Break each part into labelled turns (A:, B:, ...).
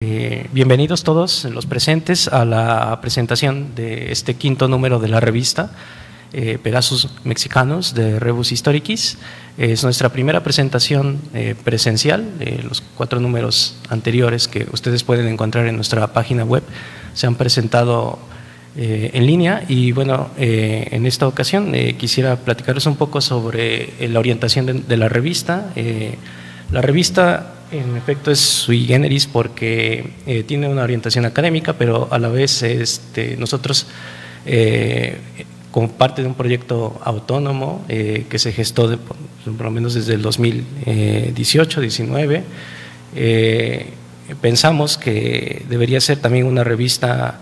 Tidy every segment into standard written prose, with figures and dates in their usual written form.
A: Bienvenidos todos los presentes a la presentación de este quinto número de la revista Pegasus Mexicanos de Rebus Historicis. Es nuestra primera presentación presencial. Los 4 números anteriores que ustedes pueden encontrar en nuestra página web se han presentado en línea y bueno, en esta ocasión quisiera platicarles un poco sobre la orientación de la revista. La revista en efecto es sui generis porque tiene una orientación académica, pero a la vez nosotros como parte de un proyecto autónomo que se gestó por lo menos desde el 2018-19, pensamos que debería ser también una revista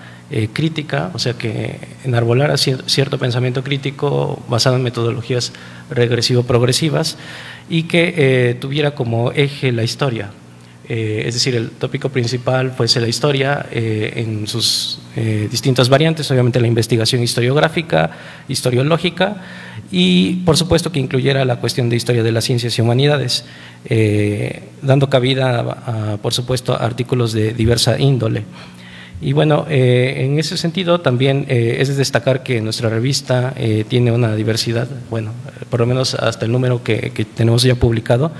A: crítica, o sea que enarbolara cierto pensamiento crítico basado en metodologías regresivo-progresivas y que tuviera como eje la historia, es decir, el tópico principal fuese la historia en sus distintas variantes, obviamente la investigación historiográfica, historiológica y por supuesto que incluyera la cuestión de historia de las ciencias y humanidades, dando cabida a, por supuesto, a artículos de diversa índole. Y bueno, en ese sentido también es de destacar que nuestra revista tiene una diversidad, bueno, por lo menos hasta el número que tenemos ya publicado,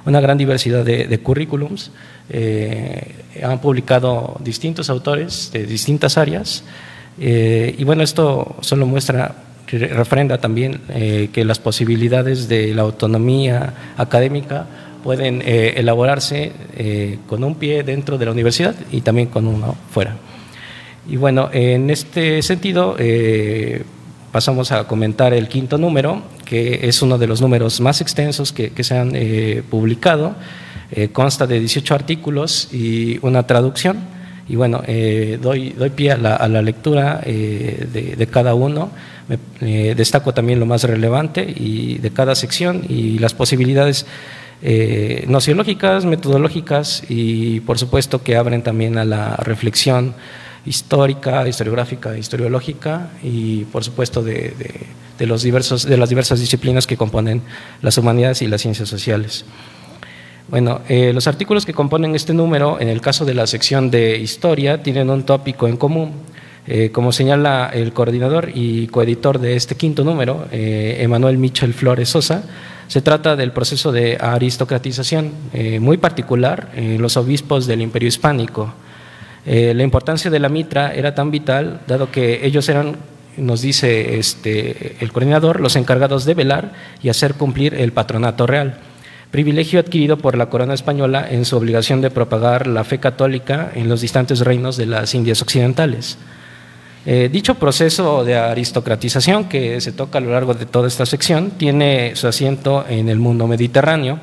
A: una gran diversidad de currículums. Han publicado distintos autores de distintas áreas y bueno, esto solo muestra, refrenda también que las posibilidades de la autonomía académica pueden elaborarse con un pie dentro de la universidad y también con uno fuera. Y bueno, en este sentido pasamos a comentar el quinto número, que es uno de los números más extensos que se han publicado. Consta de 18 artículos y una traducción. Y bueno, doy pie a la lectura de cada uno. Destaco también lo más relevante y de cada sección y las posibilidades nociológicas, metodológicas y por supuesto que abren también a la reflexión histórica, historiográfica, historiológica y por supuesto de las diversas disciplinas que componen las humanidades y las ciencias sociales. Bueno, los artículos que componen este número, en el caso de la sección de historia, tienen un tópico en común. Como señala el coordinador y coeditor de este quinto número, Emanuel Michel Flores Sosa, se trata del proceso de aristocratización muy particular en los obispos del Imperio Hispánico. La importancia de la mitra era tan vital, dado que ellos eran, nos dice el coordinador, los encargados de velar y hacer cumplir el patronato real, privilegio adquirido por la corona española en su obligación de propagar la fe católica en los distantes reinos de las Indias occidentales. Dicho proceso de aristocratización que se toca a lo largo de toda esta sección tiene su asiento en el mundo mediterráneo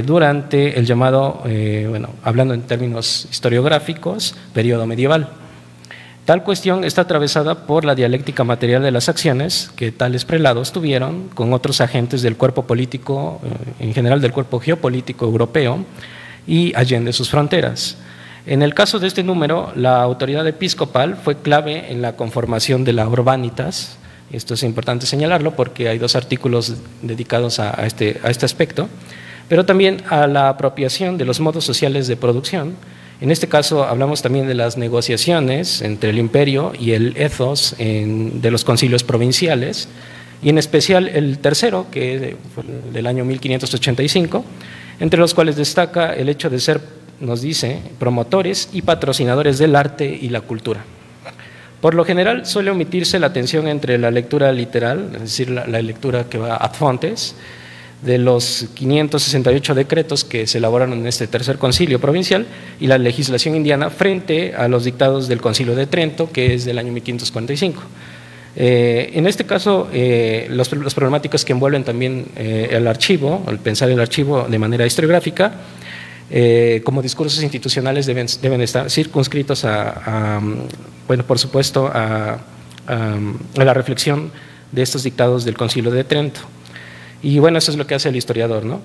A: durante el llamado, bueno, hablando en términos historiográficos, periodo medieval. Tal cuestión está atravesada por la dialéctica material de las acciones que tales prelados tuvieron con otros agentes del cuerpo político, en general del cuerpo geopolítico europeo y allende sus fronteras. En el caso de este número, la autoridad episcopal fue clave en la conformación de la Urbanitas. Esto es importante señalarlo porque hay 2 artículos dedicados a este aspecto, pero también a la apropiación de los modos sociales de producción. En este caso hablamos también de las negociaciones entre el imperio y el ethos de los concilios provinciales, y en especial el tercero, que fue del año 1585, entre los cuales destaca el hecho de ser, nos dice, promotores y patrocinadores del arte y la cultura. Por lo general suele omitirse la tensión entre la lectura literal, es decir, la lectura que va ad fontes, de los 568 decretos que se elaboraron en este tercer concilio provincial y la legislación indiana frente a los dictados del Concilio de Trento, que es del año 1545. En este caso, las problemáticas que envuelven también el archivo, el pensar el archivo de manera historiográfica, como discursos institucionales deben estar circunscritos bueno, por supuesto, a la reflexión de estos dictados del Concilio de Trento. Y bueno, eso es lo que hace el historiador, ¿no?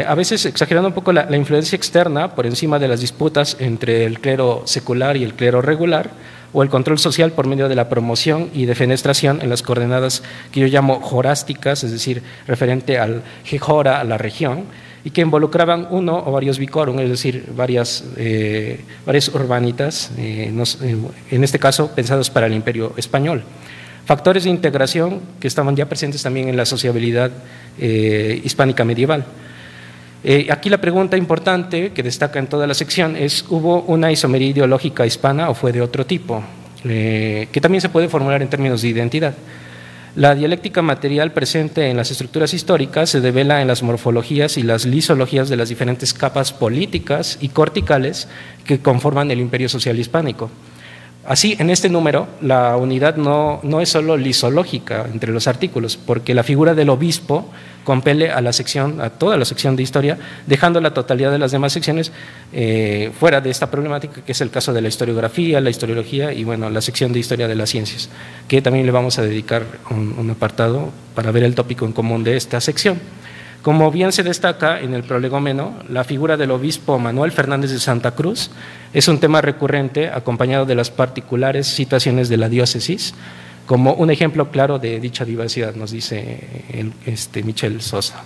A: A veces exagerando un poco la influencia externa por encima de las disputas entre el clero secular y el clero regular, o el control social por medio de la promoción y defenestración en las coordenadas que yo llamo jorásticas, es decir, referente al jejora, a la región, y que involucraban uno o varios vicorum, es decir, varias urbanitas, en este caso pensados para el Imperio Español. Factores de integración que estaban ya presentes también en la sociabilidad hispánica medieval. Aquí la pregunta importante que destaca en toda la sección es: ¿hubo una isomería ideológica hispana o fue de otro tipo? Que también se puede formular en términos de identidad. La dialéctica material presente en las estructuras históricas se devela en las morfologías y las lisologías de las diferentes capas políticas y corticales que conforman el imperio social hispánico. Así, en este número, la unidad no es solo lisológica entre los artículos, porque la figura del obispo compele a toda la sección de historia, dejando la totalidad de las demás secciones fuera de esta problemática, que es el caso de la historiografía, la historiología y, bueno, la sección de historia de las ciencias, que también le vamos a dedicar un apartado para ver el tópico en común de esta sección. Como bien se destaca en el prolegómeno, la figura del obispo Manuel Fernández de Santa Cruz es un tema recurrente, acompañado de las particulares situaciones de la diócesis, como un ejemplo claro de dicha diversidad, nos dice Michel Sosa.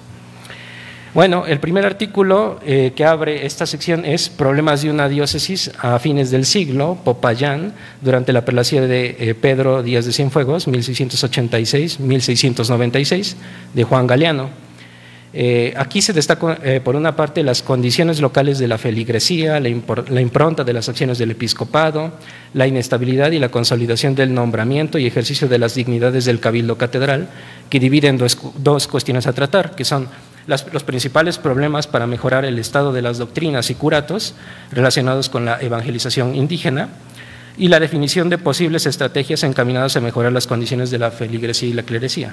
A: Bueno, el primer artículo que abre esta sección es Problemas de una diócesis a fines del siglo, Popayán, durante la prelacía de Pedro Díaz de Cienfuegos, 1686-1696, de Juan Galeano. Aquí se destaca, por una parte, las condiciones locales de la feligresía, la impronta de las acciones del episcopado, la inestabilidad y la consolidación del nombramiento y ejercicio de las dignidades del cabildo catedral, que dividen dos cuestiones a tratar, que son los principales problemas para mejorar el estado de las doctrinas y curatos relacionados con la evangelización indígena, y la definición de posibles estrategias encaminadas a mejorar las condiciones de la feligresía y la clerecía.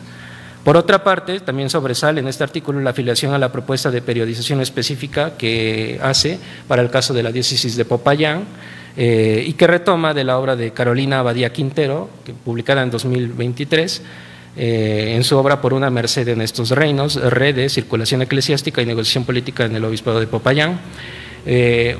A: Por otra parte, también sobresale en este artículo la afiliación a la propuesta de periodización específica que hace para el caso de la diócesis de Popayán y que retoma de la obra de Carolina Abadía Quintero, publicada en 2023, en su obra Por una merced en estos reinos, redes, circulación eclesiástica y negociación política en el obispado de Popayán,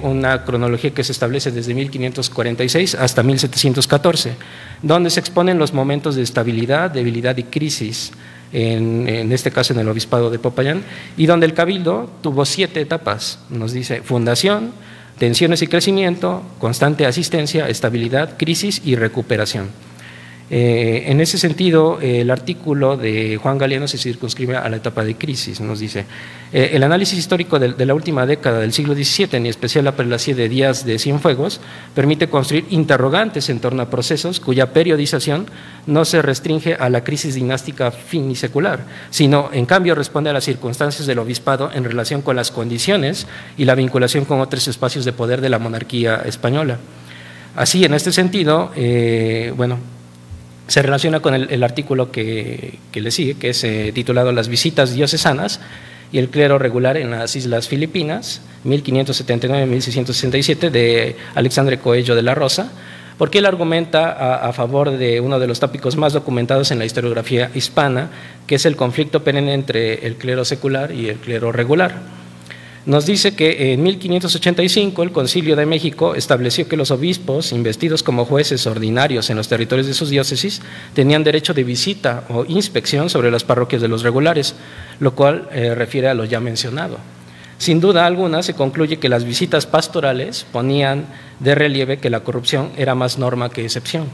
A: una cronología que se establece desde 1546 hasta 1714, donde se exponen los momentos de estabilidad, debilidad y crisis, en este caso en el obispado de Popayán, y donde el cabildo tuvo 7 etapas, nos dice: fundación, tensiones y crecimiento, constante asistencia, estabilidad, crisis y recuperación. En ese sentido, el artículo de Juan Galeano se circunscribe a la etapa de crisis. Nos dice: el análisis histórico de la última década del siglo XVII, en especial la prelacía de Díaz de Cienfuegos, permite construir interrogantes en torno a procesos cuya periodización no se restringe a la crisis dinástica finisecular, sino en cambio responde a las circunstancias del obispado en relación con las condiciones y la vinculación con otros espacios de poder de la monarquía española. Así, en este sentido, se relaciona con el artículo que le sigue, que es titulado Las visitas diocesanas y el clero regular en las Islas Filipinas, 1579-1667, de Alexandre Coello de la Rosa, porque él argumenta a favor de uno de los tópicos más documentados en la historiografía hispana, que es el conflicto perenne entre el clero secular y el clero regular. Nos dice que en 1585 el Concilio de México estableció que los obispos, investidos como jueces ordinarios en los territorios de sus diócesis, tenían derecho de visita o inspección sobre las parroquias de los regulares, lo cual refiere a lo ya mencionado. Sin duda alguna, se concluye que las visitas pastorales ponían de relieve que la corrupción era más norma que excepción.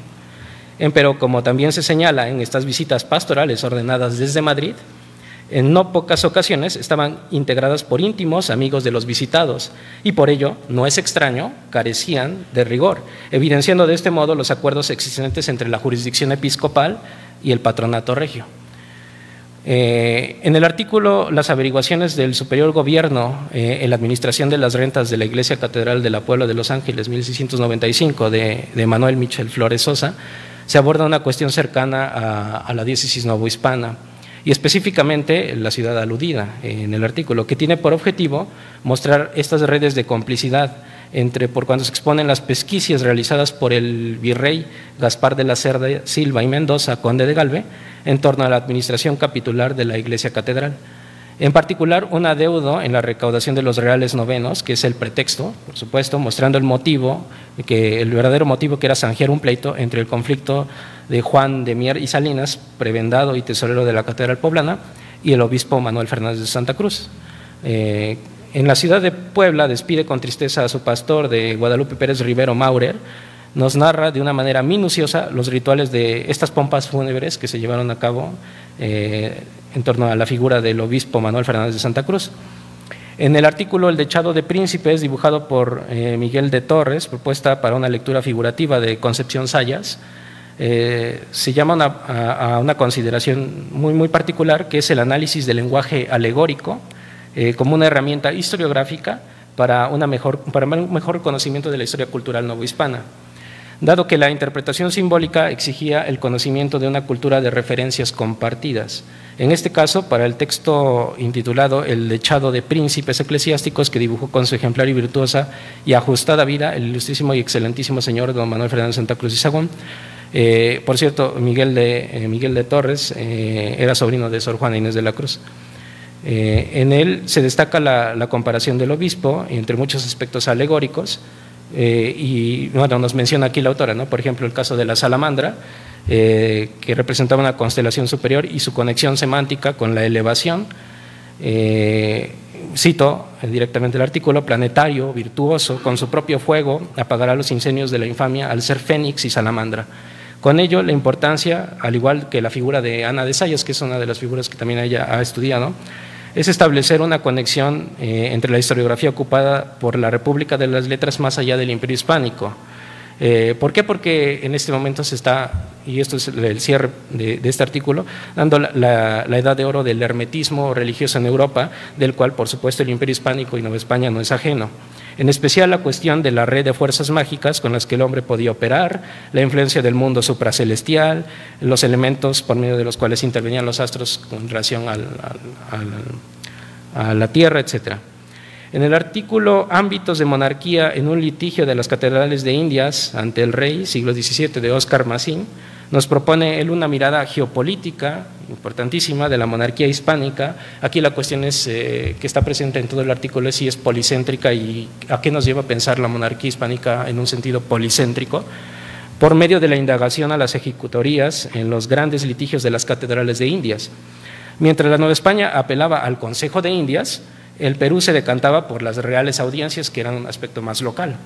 A: Pero, como también se señala en estas visitas pastorales ordenadas desde Madrid, en no pocas ocasiones estaban integradas por íntimos amigos de los visitados y por ello, no es extraño, carecían de rigor, evidenciando de este modo los acuerdos existentes entre la jurisdicción episcopal y el patronato regio. En el artículo Las averiguaciones del superior gobierno en la administración de las rentas de la Iglesia Catedral de la Puebla de Los Ángeles, 1695, de Manuel Michel Flores Sosa, se aborda una cuestión cercana a la diócesis novohispana, y específicamente la ciudad aludida en el artículo, que tiene por objetivo mostrar estas redes de complicidad por cuando se exponen las pesquisas realizadas por el virrey Gaspar de la Cerda Silva y Mendoza, conde de Galve, en torno a la administración capitular de la Iglesia Catedral. En particular, un adeudo en la recaudación de los reales novenos, que es el pretexto, por supuesto, mostrando el verdadero motivo, que era zanjear un pleito entre el conflicto de Juan de Mier y Salinas, prebendado y tesorero de la Catedral Poblana, y el obispo Manuel Fernández de Santa Cruz. En la ciudad de Puebla despide con tristeza a su pastor de Guadalupe Pérez Rivero Maurer. Nos narra de una manera minuciosa los rituales de estas pompas fúnebres que se llevaron a cabo en torno a la figura del obispo Manuel Fernández de Santa Cruz. En el artículo El dechado de príncipes, dibujado por Miguel de Torres, propuesta para una lectura figurativa de Concepción Zayas, se llama a una consideración muy particular, que es el análisis del lenguaje alegórico como una herramienta historiográfica para un mejor conocimiento de la historia cultural novohispana, dado que la interpretación simbólica exigía el conocimiento de una cultura de referencias compartidas. En este caso, para el texto intitulado El dechado de príncipes eclesiásticos, que dibujó con su ejemplar y virtuosa y ajustada vida el ilustrísimo y excelentísimo señor don Manuel Fernández de Santa Cruz y Sagún. Por cierto, Miguel de Torres era sobrino de Sor Juana Inés de la Cruz. En él se destaca la comparación del obispo entre muchos aspectos alegóricos, y bueno, nos menciona aquí la autora, ¿no? Por ejemplo, el caso de la salamandra, que representaba una constelación superior y su conexión semántica con la elevación. Cito directamente el artículo: planetario, virtuoso, con su propio fuego apagará los incendios de la infamia al ser fénix y salamandra. Con ello, la importancia, al igual que la figura de Ana de Zayas, que es una de las figuras que también ella ha estudiado, es establecer una conexión entre la historiografía ocupada por la República de las Letras más allá del Imperio Hispánico. ¿Por qué? Porque en este momento se está, y esto es el cierre de este artículo, dando la edad de oro del hermetismo religioso en Europa, del cual, por supuesto, el Imperio Hispánico y Nueva España no es ajeno. En especial la cuestión de la red de fuerzas mágicas con las que el hombre podía operar, la influencia del mundo supracelestial, los elementos por medio de los cuales intervenían los astros con relación a la Tierra, etc. En el artículo Ámbitos de monarquía en un litigio de las catedrales de Indias ante el rey, siglo XVII, de Óscar Macín, nos propone él una mirada geopolítica importantísima de la monarquía hispánica. Aquí la cuestión es, que está presente en todo el artículo, es si es policéntrica y a qué nos lleva a pensar la monarquía hispánica en un sentido policéntrico, por medio de la indagación a las ejecutorías en los grandes litigios de las catedrales de Indias. Mientras la Nueva España apelaba al Consejo de Indias, el Perú se decantaba por las reales audiencias, que eran un aspecto más local.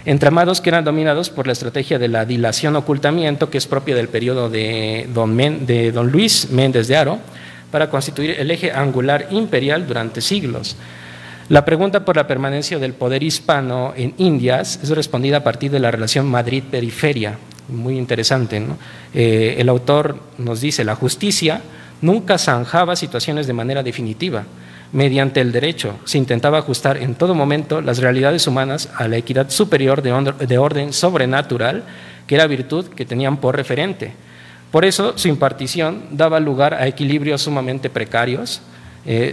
A: Entramados que eran dominados por la estrategia de la dilación-ocultamiento, que es propia del periodo de don Luis Méndez de Haro, para constituir el eje angular imperial durante siglos. La pregunta por la permanencia del poder hispano en Indias es respondida a partir de la relación Madrid-periferia, muy interesante, ¿no? El autor nos dice: la justicia nunca zanjaba situaciones de manera definitiva. Mediante el derecho se intentaba ajustar en todo momento las realidades humanas a la equidad superior de orden sobrenatural, que era virtud que tenían por referente. Por eso su impartición daba lugar a equilibrios sumamente precarios,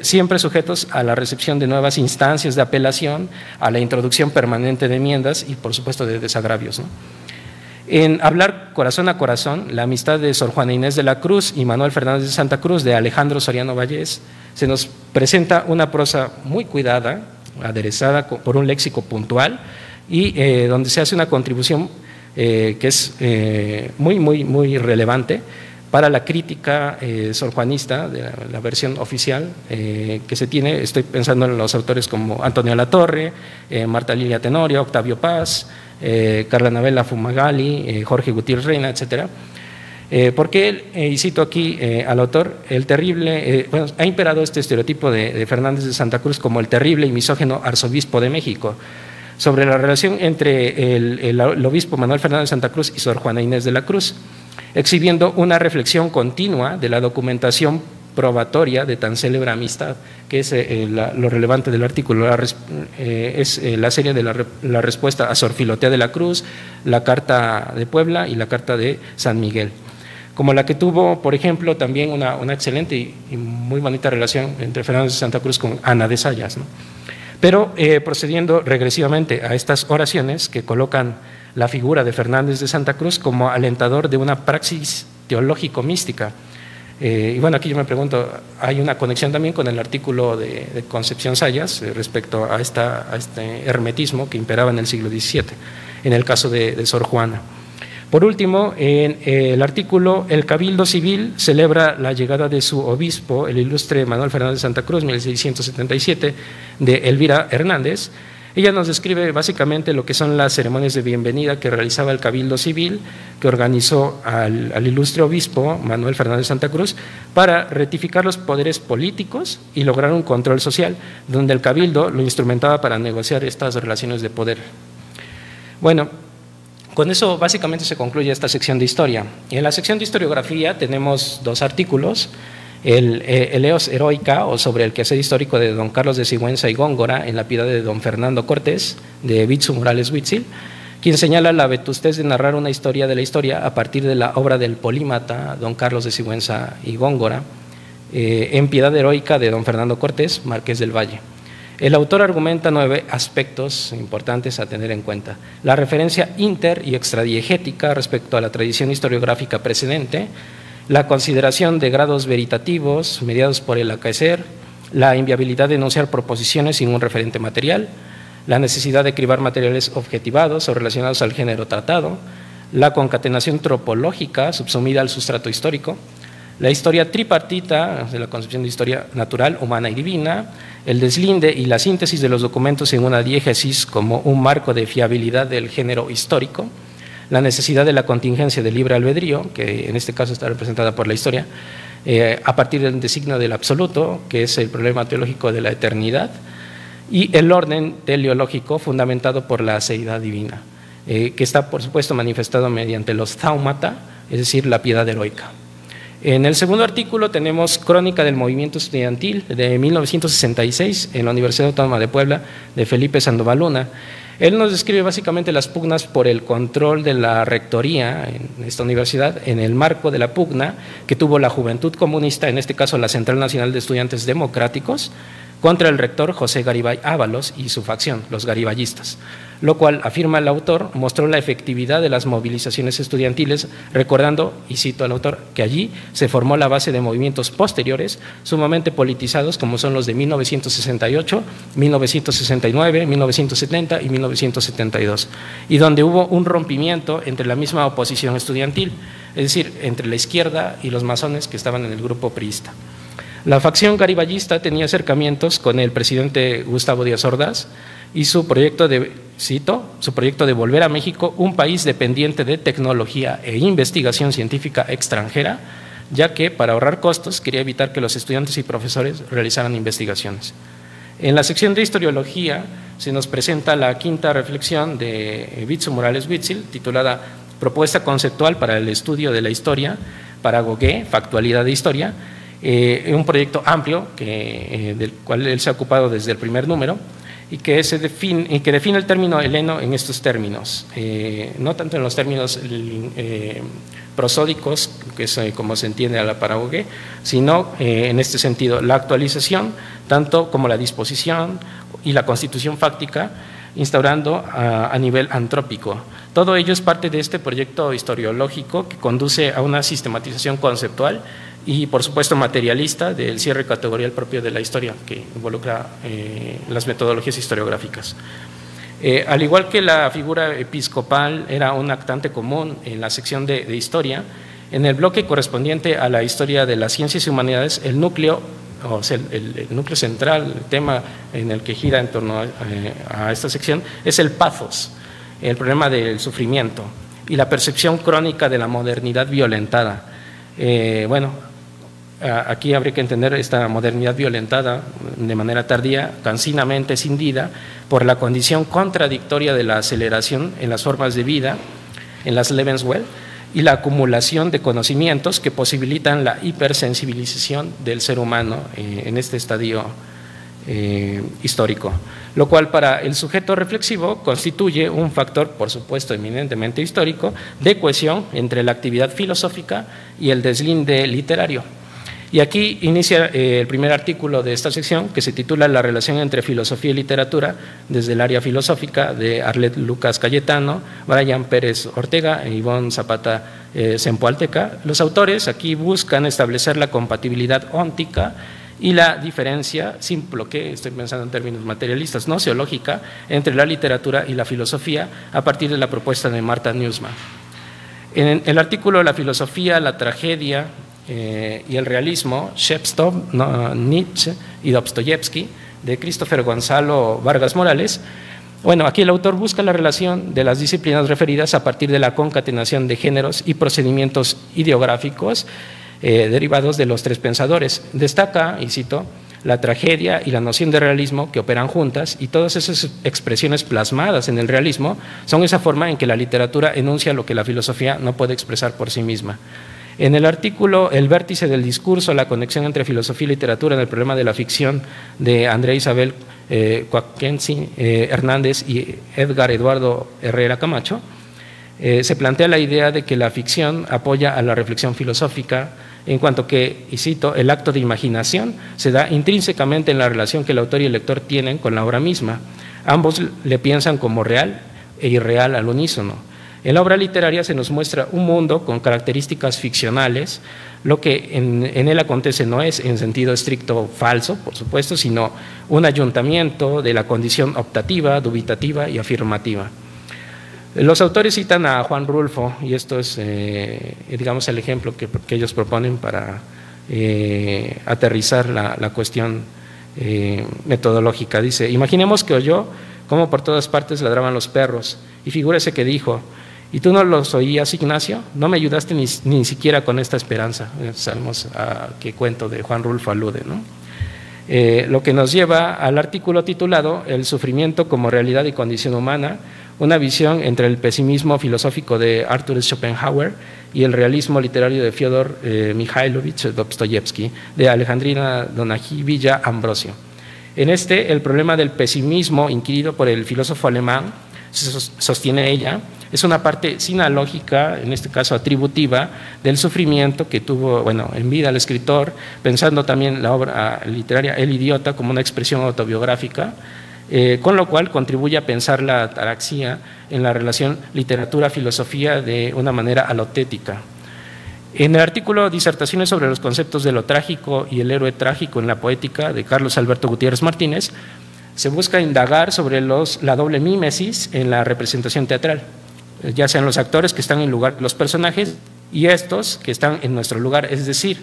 A: siempre sujetos a la recepción de nuevas instancias de apelación, a la introducción permanente de enmiendas y, por supuesto, de desagravios, ¿no? En Hablar corazón a corazón, la amistad de Sor Juana Inés de la Cruz y Manuel Fernández de Santa Cruz, de Alejandro Soriano Vallés, se nos presenta una prosa muy cuidada, aderezada por un léxico puntual, y donde se hace una contribución que es muy relevante para la crítica sorjuanista de la versión oficial que se tiene. Estoy pensando en los autores como Antonio Latorre, Marta Lilia Tenorio, Octavio Paz, Carla Navela Fumagalli, Jorge Gutiérrez Reina, etcétera. Porque él, y cito aquí al autor, ha imperado este estereotipo de Fernández de Santa Cruz como el terrible y misógino arzobispo de México, sobre la relación entre el obispo Manuel Fernández de Santa Cruz y Sor Juana Inés de la Cruz, exhibiendo una reflexión continua de la documentación probatoria de tan célebre amistad, que es lo relevante del artículo. Es la serie de la respuesta a Sor Filotea de la Cruz, la Carta de Puebla y la Carta de San Miguel, como la que tuvo, por ejemplo, también una excelente y muy bonita relación entre Fernández de Santa Cruz con Ana de Zayas, ¿no? Pero procediendo regresivamente a estas oraciones que colocan la figura de Fernández de Santa Cruz como alentador de una praxis teológico-mística. Y bueno, aquí yo me pregunto, ¿hay una conexión también con el artículo de Concepción Zayas respecto a este hermetismo que imperaba en el siglo XVII, en el caso de Sor Juana? Por último, en el artículo, el Cabildo Civil celebra la llegada de su obispo, el ilustre Manuel Fernández de Santa Cruz, 1677, de Elvira Hernández. Ella nos describe básicamente lo que son las ceremonias de bienvenida que realizaba el Cabildo Civil, que organizó al ilustre obispo Manuel Fernández de Santa Cruz para rectificar los poderes políticos y lograr un control social, donde el Cabildo lo instrumentaba para negociar estas relaciones de poder. Bueno, con eso básicamente se concluye esta sección de historia. En la sección de historiografía tenemos dos artículos: el Eleos Heroica, o sobre el quehacer histórico de don Carlos de Sigüenza y Góngora en la piedad de don Fernando Cortés, de Bitsu Morales Huitzil, quien señala la vetustez de narrar una historia de la historia a partir de la obra del polímata don Carlos de Sigüenza y Góngora, en Piedad Heroica de don Fernando Cortés, Marqués del Valle. El autor argumenta 9 aspectos importantes a tener en cuenta: la referencia inter- y extradiegética respecto a la tradición historiográfica precedente, la consideración de grados veritativos mediados por el acaecer, la inviabilidad de enunciar proposiciones sin un referente material, la necesidad de cribar materiales objetivados o relacionados al género tratado, la concatenación tropológica subsumida al sustrato histórico, la historia tripartita de la concepción de historia natural, humana y divina, el deslinde y la síntesis de los documentos en una diégesis como un marco de fiabilidad del género histórico, la necesidad de la contingencia del libre albedrío, que en este caso está representada por la historia, a partir del designio del absoluto, que es el problema teológico de la eternidad, y el orden teleológico fundamentado por la seidad divina, que está por supuesto manifestado mediante los thaumata, es decir, la piedad heroica. En el segundo artículo tenemos Crónica del Movimiento Estudiantil de 1966 en la Universidad Autónoma de Puebla, de Felipe Sandoval Luna. Él nos describe básicamente las pugnas por el control de la rectoría en esta universidad en el marco de la pugna que tuvo la Juventud Comunista, en este caso la Central Nacional de Estudiantes Democráticos, contra el rector José Garibay Ábalos y su facción, los garibayistas, lo cual, afirma el autor, mostró la efectividad de las movilizaciones estudiantiles, recordando, y cito al autor, que allí se formó la base de movimientos posteriores sumamente politizados como son los de 1968, 1969, 1970 y 1972, y donde hubo un rompimiento entre la misma oposición estudiantil, es decir, entre la izquierda y los masones que estaban en el grupo priista. La facción garibayista tenía acercamientos con el presidente Gustavo Díaz Ordaz y su proyecto de, cito, su proyecto de volver a México un país dependiente de tecnología e investigación científica extranjera, ya que para ahorrar costos quería evitar que los estudiantes y profesores realizaran investigaciones. En la sección de historiología se nos presenta la quinta reflexión de Bitsu Morales Huitzil, titulada Propuesta conceptual para el estudio de la historia para Gauguin, factualidad de historia, un proyecto amplio del cual él se ha ocupado desde el primer número y que define el término heleno en estos términos, no tanto en los términos prosódicos, que es como se entiende a la para Gauguin, sino en este sentido, la actualización, tanto como la disposición y la constitución fáctica, instaurando a nivel antrópico. Todo ello es parte de este proyecto historiológico que conduce a una sistematización conceptual y, por supuesto, materialista del cierre categorial propio de la historia, que involucra las metodologías historiográficas. Al igual que la figura episcopal era un actante común en la sección de historia, en el bloque correspondiente a la historia de las ciencias y humanidades, el núcleo, o sea, el núcleo central, el tema en el que gira en torno a esta sección, es el pathos, el problema del sufrimiento y la percepción crónica de la modernidad violentada. Aquí habría que entender esta modernidad violentada de manera tardía, cansinamente escindida por la condición contradictoria de la aceleración en las formas de vida, en las Lebenswelt, y la acumulación de conocimientos que posibilitan la hipersensibilización del ser humano en este estadio histórico, lo cual para el sujeto reflexivo constituye un factor, por supuesto, eminentemente histórico, de cohesión entre la actividad filosófica y el deslinde literario. Y aquí inicia el primer artículo de esta sección, que se titula La relación entre filosofía y literatura desde el área filosófica, de Arlet Lucas Cayetano, Brian Pérez Ortega e Ivonne Zapata Zempoalteca. Los autores aquí buscan establecer la compatibilidad óntica y la diferencia, simple que estoy pensando en términos materialistas, no seológica, entre la literatura y la filosofía a partir de la propuesta de Martha Nussbaum. En el artículo La filosofía, la tragedia y el realismo, Shepstov, Nietzsche y Dostoyevsky, de Christopher Gonzalo Vargas Morales. Bueno, aquí el autor busca la relación de las disciplinas referidas a partir de la concatenación de géneros y procedimientos ideográficos derivados de los tres pensadores. Destaca, y cito, la tragedia y la noción de realismo que operan juntas, y todas esas expresiones plasmadas en el realismo son esa forma en que la literatura enuncia lo que la filosofía no puede expresar por sí misma. En el artículo El vértice del discurso, la conexión entre filosofía y literatura en el problema de la ficción, de Andrea Isabel Quaquensi Hernández y Edgar Eduardo Herrera Camacho, se plantea la idea de que la ficción apoya a la reflexión filosófica, en cuanto que, y cito, el acto de imaginación se da intrínsecamente en la relación que el autor y el lector tienen con la obra misma. Ambos le piensan como real e irreal al unísono. En la obra literaria se nos muestra un mundo con características ficcionales. Lo que en él acontece no es en sentido estricto falso, por supuesto, sino un ayuntamiento de la condición optativa, dubitativa y afirmativa. Los autores citan a Juan Rulfo, y esto es, digamos, el ejemplo que ellos proponen para aterrizar la cuestión metodológica. Dice: imaginemos que oyó cómo por todas partes ladraban los perros, y figúrese que dijo: ¿y tú no los oías, Ignacio? No me ayudaste ni siquiera con esta esperanza. Sabemos a qué cuento de Juan Rulfo alude, ¿no? Lo que nos lleva al artículo titulado El sufrimiento como realidad y condición humana, una visión entre el pesimismo filosófico de Arthur Schopenhauer y el realismo literario de Fyodor Mikhailovich Dostoyevsky, de Alejandrina Donají-Villa Ambrosio. En el problema del pesimismo inquirido por el filósofo alemán, sostiene ella, es una parte sinalógica, en este caso atributiva, del sufrimiento que tuvo, bueno, en vida el escritor, pensando también la obra literaria El idiota como una expresión autobiográfica, con lo cual contribuye a pensar la ataraxia en la relación literatura-filosofía de una manera alotética. En el artículo Disertaciones sobre los conceptos de lo trágico y el héroe trágico en la poética, de Carlos Alberto Gutiérrez Martínez, se busca indagar sobre la doble mímesis en la representación teatral, ya sean los actores que están en lugar de los personajes y estos que están en nuestro lugar, es decir,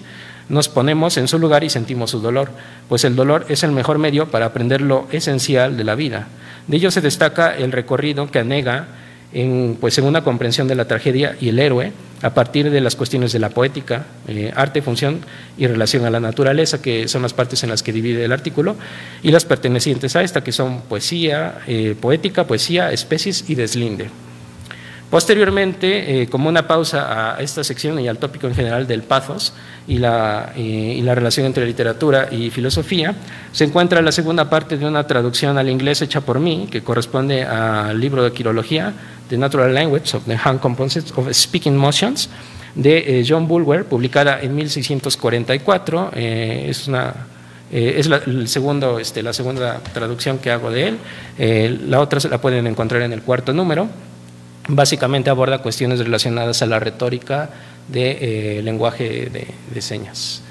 A: nos ponemos en su lugar y sentimos su dolor, pues el dolor es el mejor medio para aprender lo esencial de la vida. De ello se destaca el recorrido que anega en una comprensión de la tragedia y el héroe a partir de las cuestiones de la poética, arte, función y relación a la naturaleza, que son las partes en las que divide el artículo, y las pertenecientes a esta, que son poesía, poética, poesía, especies y deslinde. Posteriormente, como una pausa a esta sección y al tópico en general del pathos y la relación entre literatura y filosofía, se encuentra la segunda parte de una traducción al inglés hecha por mí, que corresponde al libro de quirología, The Natural Language of the Hand Components of Speaking Motions, de John Bulwer, publicada en 1644. Es la segunda traducción que hago de él. La otra la pueden encontrar en el cuarto número. Básicamente aborda cuestiones relacionadas a la retórica de lenguaje de señas.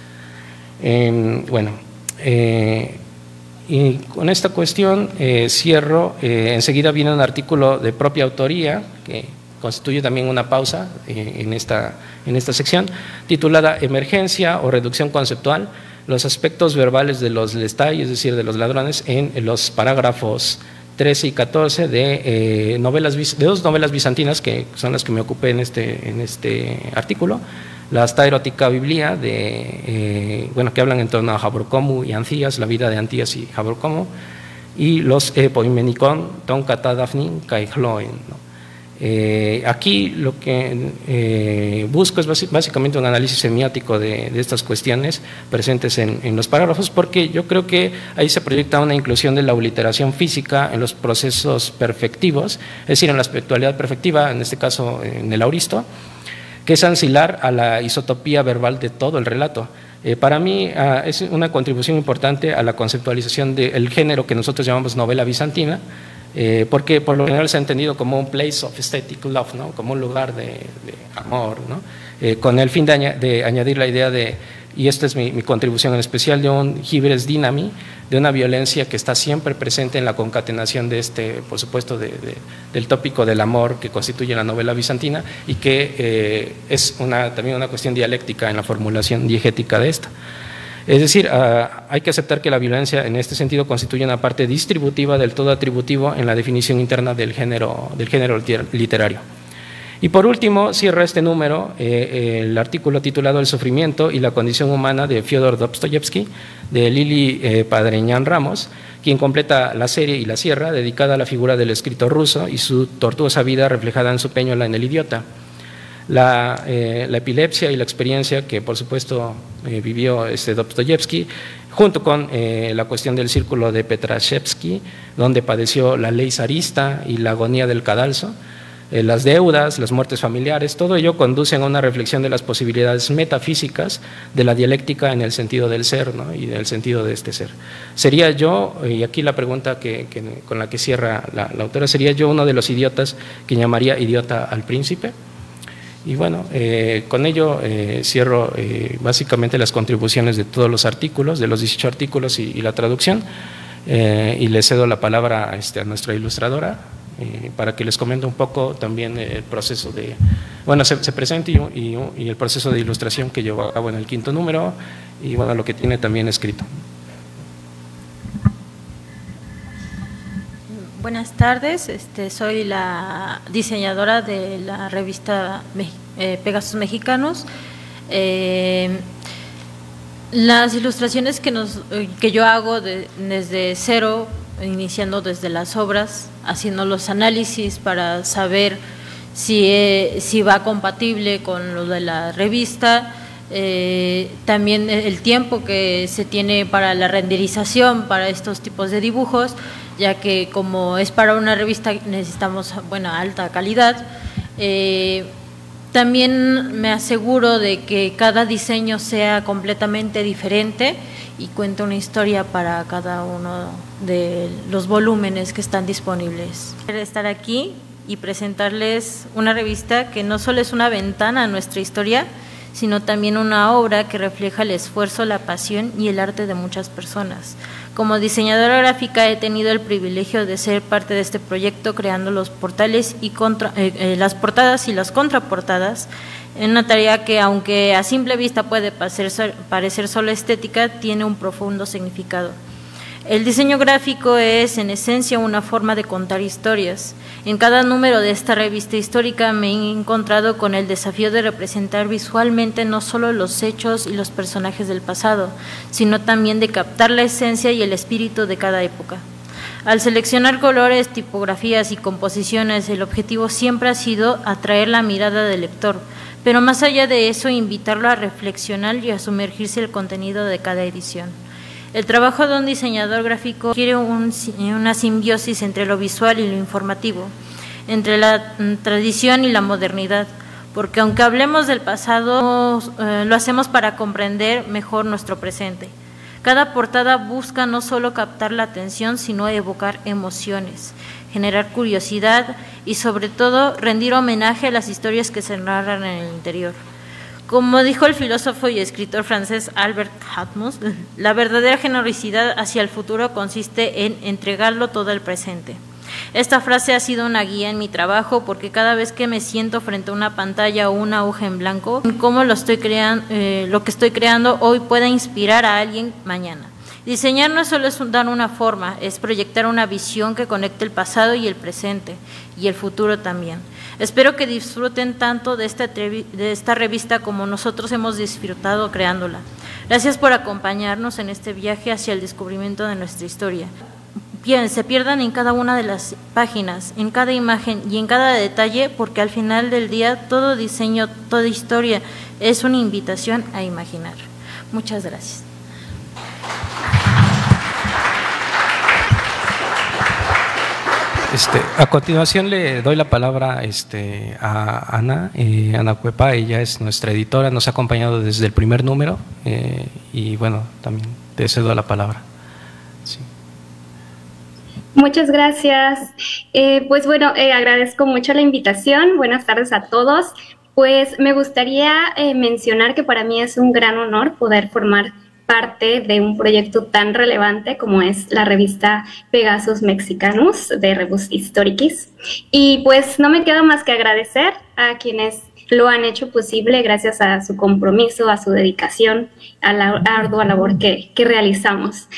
A: Y con esta cuestión cierro. Enseguida viene un artículo de propia autoría que constituye también una pausa en esta sección, titulada Emergencia o reducción conceptual, los aspectos verbales de los lestai, es decir, de los ladrones, en los parágrafos 13 y 14 de dos novelas bizantinas, que son las que me ocupé en este artículo: la Asta Erótica Biblia, que hablan en torno a Jabbercomu y Ancías, la vida de Antías y Jabbercomu, y los Poimenikon, Ton Kata Daphnin Kaihloen, ¿no? Aquí lo que busco es básicamente un análisis semiótico de estas cuestiones presentes en los parágrafos, porque yo creo que ahí se proyecta una inclusión de la obliteración física en los procesos perfectivos, es decir, en la aspectualidad perfectiva, en este caso en el auristo, que es ancilar a la isotopía verbal de todo el relato. Para mí es una contribución importante a la conceptualización del género que nosotros llamamos novela bizantina, porque por lo general se ha entendido como un place of aesthetic love, ¿no? Como un lugar de amor, ¿no? Con el fin de añadir la idea de y esta es mi contribución en especial, de un hibris dynami, de una violencia que está siempre presente en la concatenación de por supuesto, del tópico del amor que constituye la novela bizantina, y que es también una cuestión dialéctica en la formulación diegética de esta. Es decir, hay que aceptar que la violencia en este sentido constituye una parte distributiva del todo atributivo en la definición interna del género literario. Y por último, cierra este número el artículo titulado El sufrimiento y la condición humana de Fyodor Dostoyevsky, de Lili Padreñán Ramos, quien completa la serie y la cierra, dedicada a la figura del escritor ruso y su tortuosa vida reflejada en su Peñola en El idiota. La epilepsia y la experiencia que, por supuesto, vivió Dostoyevsky, junto con la cuestión del círculo de Petrashevsky, donde padeció la ley zarista y la agonía del cadalso, las deudas, las muertes familiares, todo ello conducen a una reflexión de las posibilidades metafísicas de la dialéctica en el sentido del ser, ¿no? Y del sentido de este ser. ¿Sería yo, y aquí la pregunta con la que cierra la autora, sería yo uno de los idiotas que llamaría idiota al príncipe? Y bueno, con ello cierro básicamente las contribuciones de todos los artículos, de los 18 artículos y la traducción, y le cedo la palabra a nuestra ilustradora para que les comente un poco también el proceso de, bueno, se presente y el proceso de ilustración que llevó a cabo en el 5º número, y bueno, lo que tiene también escrito.
B: Buenas tardes, soy la diseñadora de la revista Pegasus Mexicanos. Las ilustraciones que yo hago desde cero, iniciando desde las obras, haciendo los análisis para saber si va compatible con lo de la revista, también el tiempo que se tiene para la renderización para estos tipos de dibujos, ya que como es para una revista necesitamos alta calidad. También me aseguro de que cada diseño sea completamente diferente y cuente una historia para cada uno de los volúmenes que están disponibles. Quiero estar aquí y presentarles una revista que no solo es una ventana a nuestra historia, sino también una obra que refleja el esfuerzo, la pasión y el arte de muchas personas. Como diseñadora gráfica he tenido el privilegio de ser parte de este proyecto, creando los portales y las portadas y las contraportadas, en una tarea que, aunque a simple vista puede parecer solo estética, tiene un profundo significado. El diseño gráfico es, en esencia, una forma de contar historias. En cada número de esta revista histórica me he encontrado con el desafío de representar visualmente no solo los hechos y los personajes del pasado, sino también de captar la esencia y el espíritu de cada época. Al seleccionar colores, tipografías y composiciones, el objetivo siempre ha sido atraer la mirada del lector, pero más allá de eso, invitarlo a reflexionar y a sumergirse en el contenido de cada edición. El trabajo de un diseñador gráfico requiere una simbiosis entre lo visual y lo informativo, entre la tradición y la modernidad, porque aunque hablemos del pasado, lo hacemos para comprender mejor nuestro presente. Cada portada busca no solo captar la atención, sino evocar emociones, generar curiosidad y, sobre todo, rendir homenaje a las historias que se narran en el interior. Como dijo el filósofo y escritor francés Albert Camus, la verdadera generosidad hacia el futuro consiste en entregarlo todo al presente. Esta frase ha sido una guía en mi trabajo, porque cada vez que me siento frente a una pantalla o una hoja en blanco, cómo lo que estoy creando hoy pueda inspirar a alguien mañana. Diseñar no solo es dar una forma, es proyectar una visión que conecte el pasado y el presente, y el futuro también. Espero que disfruten tanto de esta revista como nosotros hemos disfrutado creándola. Gracias por acompañarnos en este viaje hacia el descubrimiento de nuestra historia. Se pierdan en cada una de las páginas, en cada imagen y en cada detalle, porque al final del día todo diseño, toda historia es una invitación a imaginar. Muchas gracias.
A: A continuación le doy la palabra a Ana, Ana Cuepa. Ella es nuestra editora, nos ha acompañado desde el primer número, y bueno, también te cedo la palabra. Sí.
C: Muchas gracias. Pues bueno, agradezco mucho la invitación. Buenas tardes a todos. Pues me gustaría mencionar que para mí es un gran honor poder formar parte de un proyecto tan relevante como es la revista Pegasus Mexicanus de Rebus Historicis. Y pues no me queda más que agradecer a quienes lo han hecho posible gracias a su compromiso, a su dedicación, a la ardua labor que realizamos.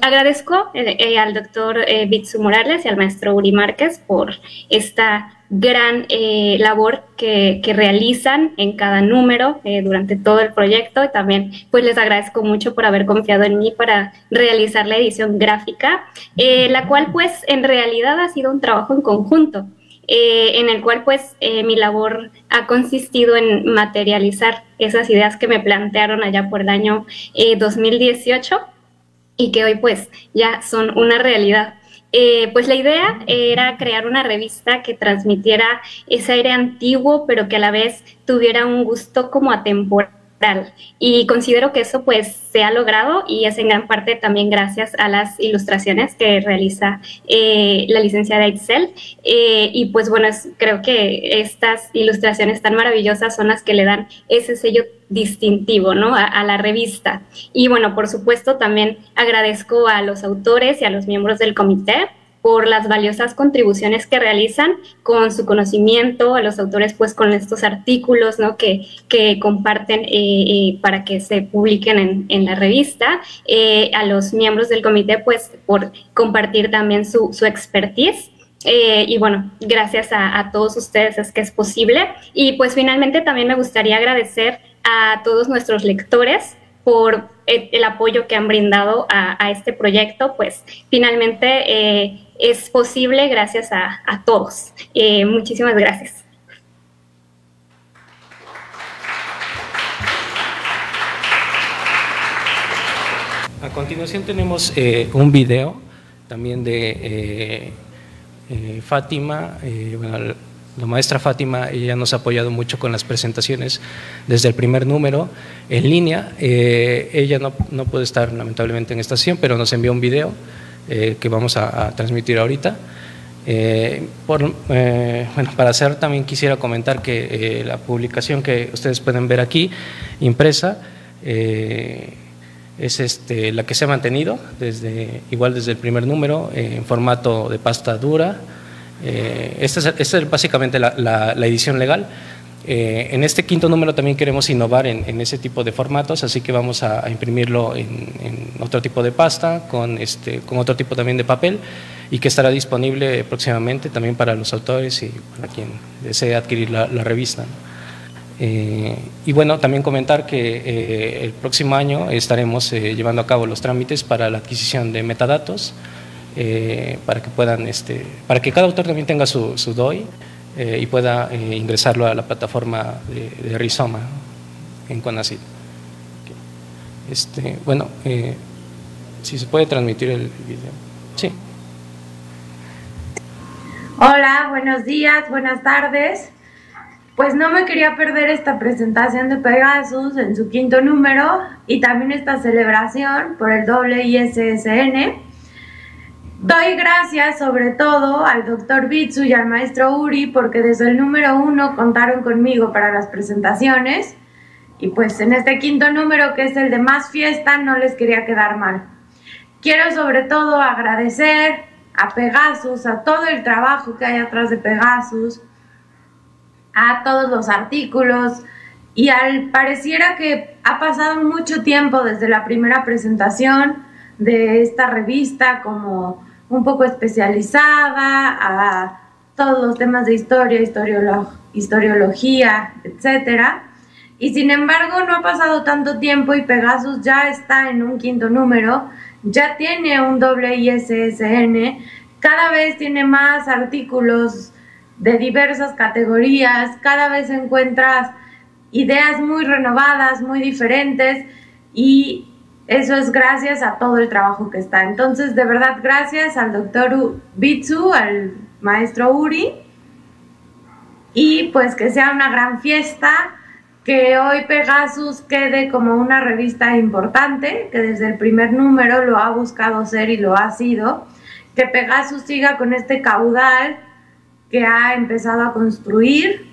C: Agradezco al doctor Bitsu Morales y al maestro Uri Márquez por esta gran labor que realizan en cada número durante todo el proyecto, y también pues les agradezco mucho por haber confiado en mí para realizar la edición gráfica, la cual pues en realidad ha sido un trabajo en conjunto. En el cual pues mi labor ha consistido en materializar esas ideas que me plantearon allá por el año 2018 y que hoy pues ya son una realidad. Pues la idea era crear una revista que transmitiera ese aire antiguo, pero que a la vez tuviera un gusto como atemporal. Y considero que eso pues se ha logrado, y es en gran parte también gracias a las ilustraciones que realiza la licenciada Itzel. Y pues bueno, creo que estas ilustraciones tan maravillosas son las que le dan ese sello distintivo, ¿no?, a la revista. Y bueno, por supuesto también agradezco a los autores y a los miembros del comité por las valiosas contribuciones que realizan con su conocimiento, a los autores pues con estos artículos, ¿no?, que comparten para que se publiquen en la revista, a los miembros del comité pues por compartir también su expertise. Y bueno, gracias a todos ustedes es que es posible. Y pues finalmente también me gustaría agradecer a todos nuestros lectores por el apoyo que han brindado a este proyecto. Pues finalmente es posible gracias a todos. Muchísimas gracias.
A: A continuación tenemos un video también de Fátima. Bueno, la maestra Fátima, ella nos ha apoyado mucho con las presentaciones desde el primer número en línea. Ella no puede estar lamentablemente en esta sesión, pero nos envió un video que vamos a transmitir ahorita. Bueno, para hacer también quisiera comentar que la publicación que ustedes pueden ver aquí impresa es la que se ha mantenido igual desde el primer número en formato de pasta dura. Esta es básicamente la edición legal. En este quinto número también queremos innovar en ese tipo de formatos, así que vamos a imprimirlo en otro tipo de pasta, con otro tipo también de papel, y que estará disponible próximamente también para los autores y para quien desee adquirir la revista. Y bueno, también comentar que el próximo año estaremos llevando a cabo los trámites para la adquisición de metadatos, para que puedan, para que cada autor también tenga su DOI y pueda ingresarlo a la plataforma de Rizoma en CONACYT. Bueno, si se puede transmitir el video. Sí.
D: Hola, buenos días, buenas tardes. Pues no me quería perder esta presentación de Pegasus en su quinto número y también esta celebración por el ISSN. Doy gracias sobre todo al doctor Bitsu y al maestro Uri porque desde el número 1 contaron conmigo para las presentaciones, y pues en este quinto número, que es el de más fiesta, no les quería quedar mal. Quiero sobre todo agradecer a Pegasus, a todo el trabajo que hay atrás de Pegasus, a todos los artículos, y pareciera que ha pasado mucho tiempo desde la primera presentación de esta revista como un poco especializada a todos los temas de historia, historiología, etcétera. Y sin embargo no ha pasado tanto tiempo y Pegasus ya está en un quinto número, ya tiene un ISSN, cada vez tiene más artículos de diversas categorías, cada vez encuentras ideas muy renovadas, muy diferentes, y eso es gracias a todo el trabajo que está. Entonces, de verdad, gracias al doctor Bitsu, al maestro Uri, y pues que sea una gran fiesta, que hoy Pegasus quede como una revista importante, que desde el primer número lo ha buscado ser y lo ha sido, que Pegasus siga con este caudal que ha empezado a construir,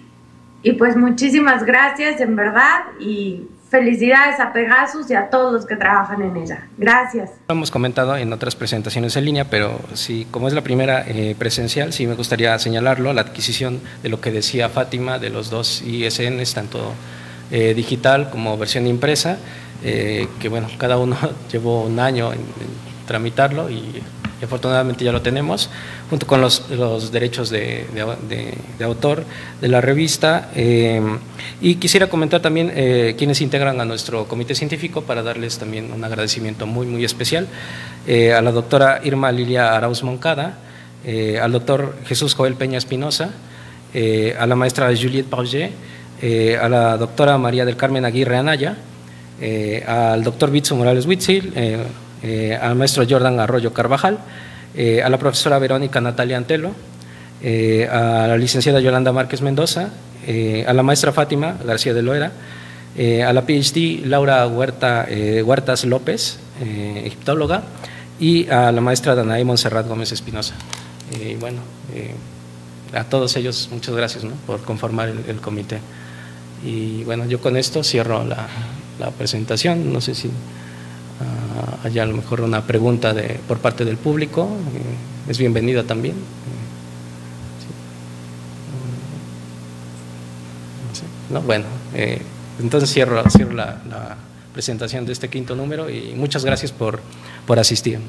D: Y pues muchísimas gracias en verdad y felicidades a Pegasus y a todos los que trabajan en ella. Gracias.
A: Lo hemos comentado en otras presentaciones en línea, pero sí, como es la primera presencial, sí me gustaría señalarlo, la adquisición de lo que decía Fátima, de los 2 ISNs, tanto digital como versión impresa, que bueno, cada uno llevó un año en tramitarlo y afortunadamente ya lo tenemos, junto con los derechos de autor de la revista. Y quisiera comentar también quienes integran a nuestro comité científico para darles también un agradecimiento muy, muy especial a la doctora Irma Lilia Arauz Moncada, al doctor Jesús Joel Peña Espinosa, a la maestra Juliette Pauget, a la doctora María del Carmen Aguirre Anaya, al doctor Bitsu Morales Huitzil, al maestro Jordan Arroyo Carvajal, a la profesora Verónica Natalia Antelo, a la licenciada Yolanda Márquez Mendoza, a la maestra Fátima García de Loera, a la PhD Laura Huertas López, egiptóloga, y a la maestra Danae Montserrat Gómez Espinosa. Bueno, a todos ellos muchas gracias, ¿no?, por conformar el comité. Y bueno, yo con esto cierro la presentación. No sé si haya a lo mejor una pregunta por parte del público, es bienvenida también. Sí. No, bueno, entonces cierro la presentación de este 5º número y muchas gracias por asistir.